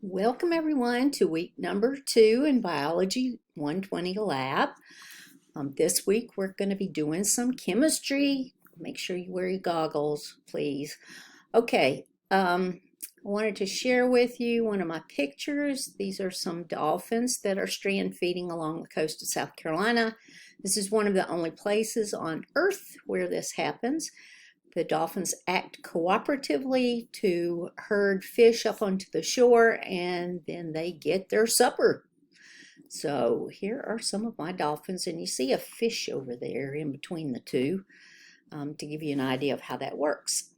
Welcome everyone to week number 2 in Biology 120 lab. This week we're going to be doing some chemistry. Make sure you wear your goggles, please. Okay, I wanted to share with you one of my pictures. These are some dolphins that are strand feeding along the coast of South Carolina. This is one of the only places on Earth where this happens. The dolphins act cooperatively to herd fish up onto the shore, and then they get their supper. So here are some of my dolphins, and you see a fish over there in between the two to give you an idea of how that works.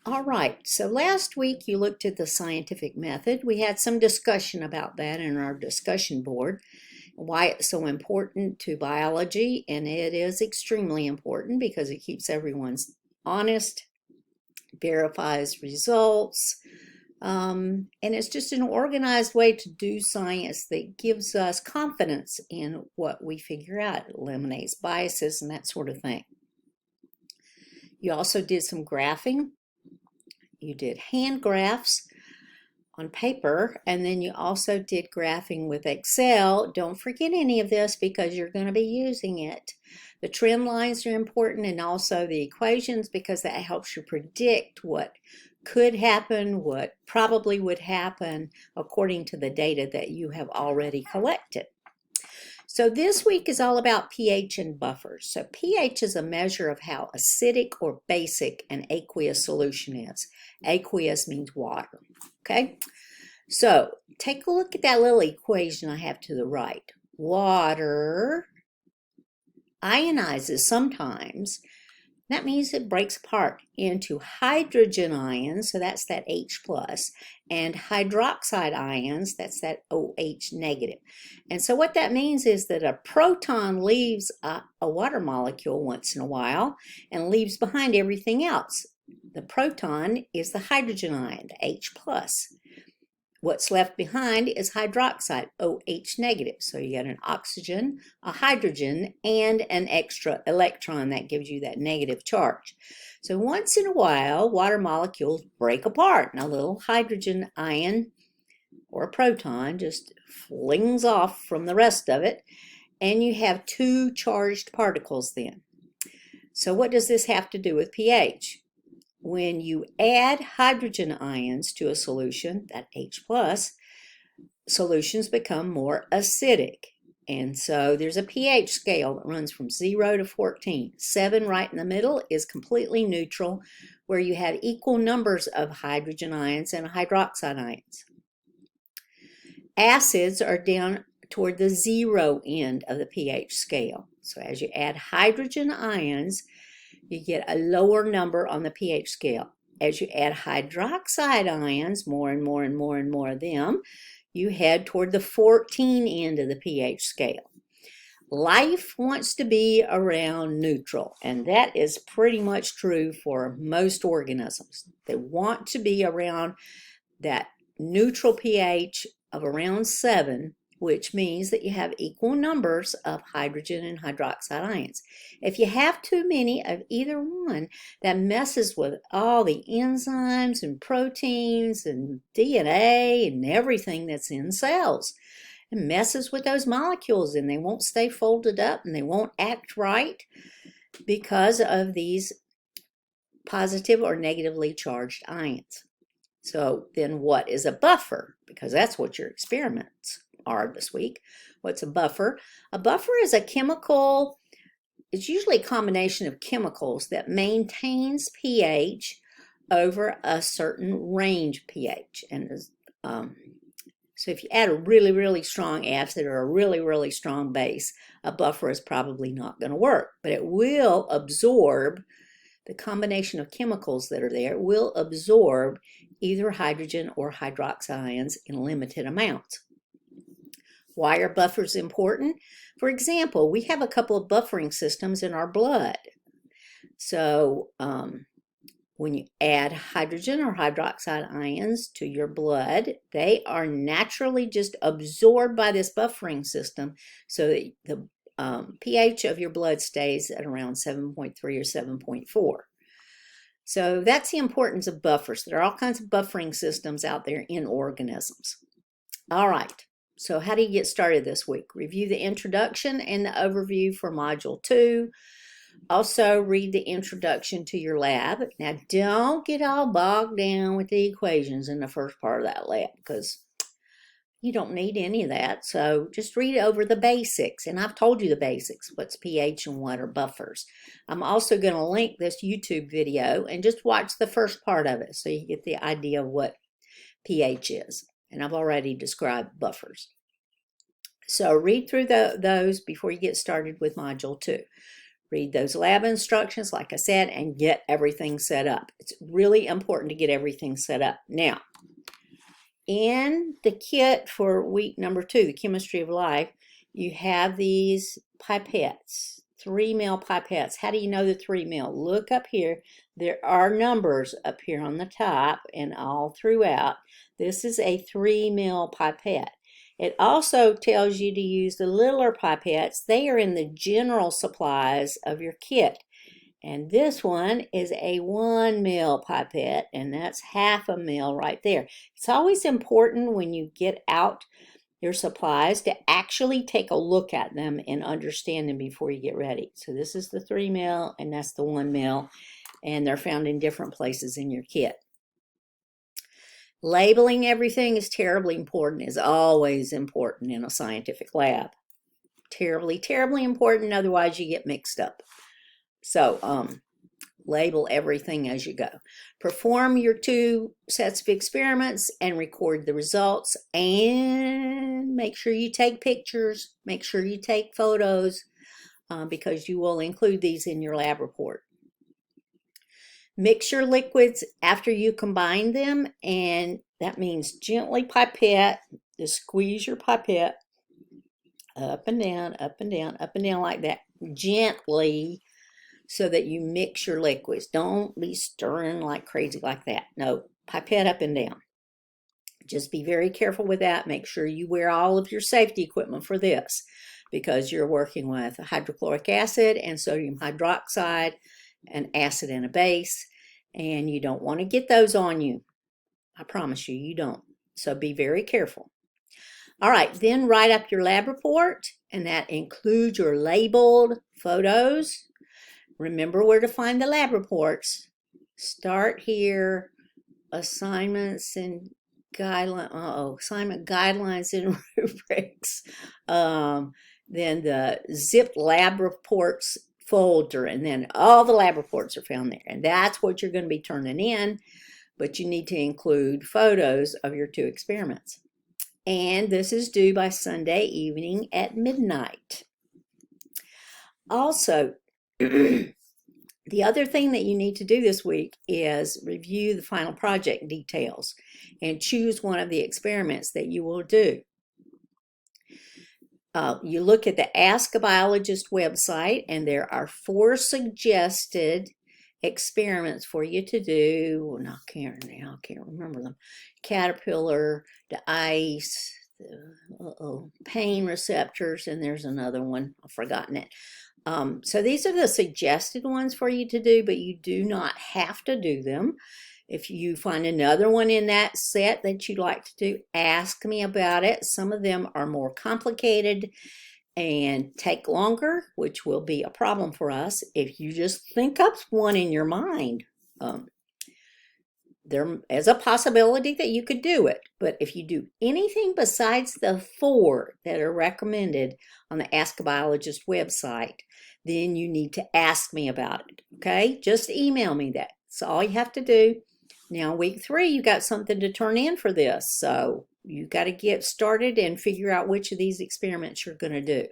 All right, so last week you looked at the scientific method. We had some discussion about that in our discussion board, why it's so important to biology, and it is extremely important because it keeps everyone's honest, verifies results, and it's just an organized way to do science that gives us confidence in what we figure out. It eliminates biases and that sort of thing. You also did some graphing. You did hand graphs on paper, and then you also did graphing with Excel. Don't forget any of this because you're going to be using it. The trend lines are important, and also the equations, because that helps you predict what could happen, what probably would happen according to the data that you have already collected. So this week is all about pH and buffers. So pH is a measure of how acidic or basic an aqueous solution is. Aqueous means water, okay? So take a look at that little equation I have to the right. Water ionizes sometimes. That means it breaks apart into hydrogen ions, so that's that H plus, and hydroxide ions, that's that OH negative. And so what that means is that a proton leaves a water molecule once in a while and leaves behind everything else. The proton is the hydrogen ion, the H plus. What's left behind is hydroxide, OH negative. So you got an oxygen, a hydrogen, and an extra electron that gives you that negative charge. So once in a while, water molecules break apart, and a little hydrogen ion or a proton just flings off from the rest of it, and you have two charged particles then. So what does this have to do with pH? When you add hydrogen ions to a solution, that H plus, solutions become more acidic. And so there's a pH scale that runs from 0 to 14. 7 right in the middle is completely neutral, where you have equal numbers of hydrogen ions and hydroxide ions. Acids are down toward the 0 end of the pH scale. So as you add hydrogen ions, you get a lower number on the pH scale. As you add hydroxide ions, more and more and more and more of them, you head toward the 14 end of the pH scale. Life wants to be around neutral, and that is pretty much true for most organisms. They want to be around that neutral pH of around 7, which means that you have equal numbers of hydrogen and hydroxide ions. If you have too many of either one, that messes with all the enzymes and proteins and DNA and everything that's in cells. It messes with those molecules, and they won't stay folded up, and they won't act right because of these positive or negatively charged ions. So then what is a buffer? Because that's what your experiments are this week. What's a buffer? A buffer is a chemical, it's usually a combination of chemicals that maintains pH over a certain range pH. And so if you add a really, really strong acid or a really, really strong base, a buffer is probably not going to work, but it will absorb the combination of chemicals that are there, will absorb either hydrogen or hydroxide ions in limited amounts. Why are buffers important? For example, we have a couple of buffering systems in our blood. So when you add hydrogen or hydroxide ions to your blood, they are naturally just absorbed by this buffering system so that the pH of your blood stays at around 7.3 or 7.4. So that's the importance of buffers. There are all kinds of buffering systems out there in organisms. All right, so how do you get started this week? Review the introduction and the overview for Module 2. Also, read the introduction to your lab. Now, don't get all bogged down with the equations in the first part of that lab because you don't need any of that. So just read over the basics. And I've told you the basics, what's pH and what are buffers. I'm also going to link this YouTube video and just watch the first part of it so you get the idea of what pH is. And I've already described buffers. So read through those before you get started with Module 2. Read those lab instructions, like I said, and get everything set up. It's really important to get everything set up. Now, in the kit for week number 2, the Chemistry of Life, you have these pipettes, 3 ml pipettes. How do you know the 3 ml? Look up here. There are numbers up here on the top and all throughout. This is a 3 ml pipette. It also tells you to use the littler pipettes. They are in the general supplies of your kit. And this one is a 1 ml pipette, and that's half a ml right there. It's always important when you get out your supplies to actually take a look at them and understand them before you get ready. So this is the 3 ml, and that's the 1 ml, and they're found in different places in your kit. Labeling everything is terribly important, is always important in a scientific lab. Terribly, terribly important, otherwise you get mixed up. So, label everything as you go. Perform your 2 sets of experiments and record the results, and make sure you take pictures, make sure you take photos, because you will include these in your lab report. Mix your liquids after you combine them, and that means gently pipette. Just squeeze your pipette up and down, up and down, up and down like that, gently, so that you mix your liquids. Don't be stirring like crazy like that. No, pipette up and down. Just be very careful with that. Make sure you wear all of your safety equipment for this because you're working with hydrochloric acid and sodium hydroxide, an acid and a base, and you don't want to get those on you. I promise you, you don't. So be very careful. All right, then write up your lab report, and that includes your labeled photos. Remember where to find the lab reports. Start here, assignments and guidelines. Assignment guidelines and rubrics. Then the zipped lab reports folder, and then all the lab reports are found there. And that's what you're going to be turning in, but you need to include photos of your 2 experiments. And this is due by Sunday evening at midnight. Also, the other thing that you need to do this week is review the final project details and choose one of the experiments that you will do. You look at the Ask a Biologist website, and there are 4 suggested experiments for you to do. I can't remember them. Caterpillar, the ice, the pain receptors, and there's another one. I've forgotten it. So these are the suggested ones for you to do, but you do not have to do them. If you find another one in that set that you'd like to do, ask me about it. Some of them are more complicated and take longer, which will be a problem for us. If you just think up one in your mind, there is a possibility that you could do it. But if you do anything besides the 4 that are recommended on the Ask a Biologist website, then you need to ask me about it, okay? Just email me that. That's all you have to do. Now, week 3, you got something to turn in for this, so you got to get started and figure out which of these experiments you're going to do.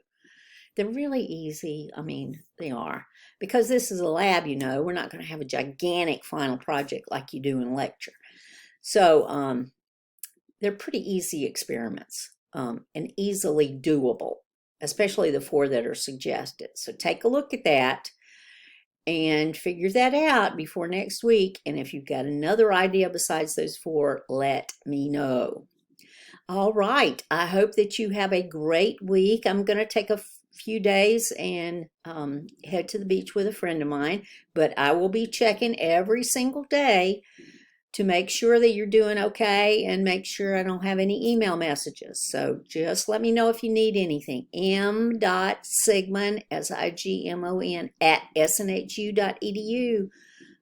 They're really easy. I mean, they are. Because this is a lab, you know, we're not going to have a gigantic final project like you do in lecture. So they're pretty easy experiments and easily doable, especially the 4 that are suggested. So take a look at that and figure that out before next week. And if you've got another idea besides those 4, let me know. All right. I hope that you have a great week. I'm going to take a few days and head to the beach with a friend of mine, but I will be checking every single day to make sure that you're doing okay and make sure I don't have any email messages. So just let me know if you need anything. m.sigmon, S-I-G-M-O-N, at snhu.edu.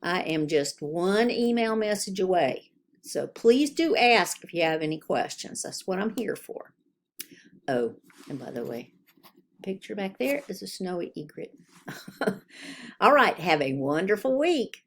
I am just one email message away. So please do ask if you have any questions. That's what I'm here for. Oh, and by the way, picture back there is a snowy egret. All right, have a wonderful week.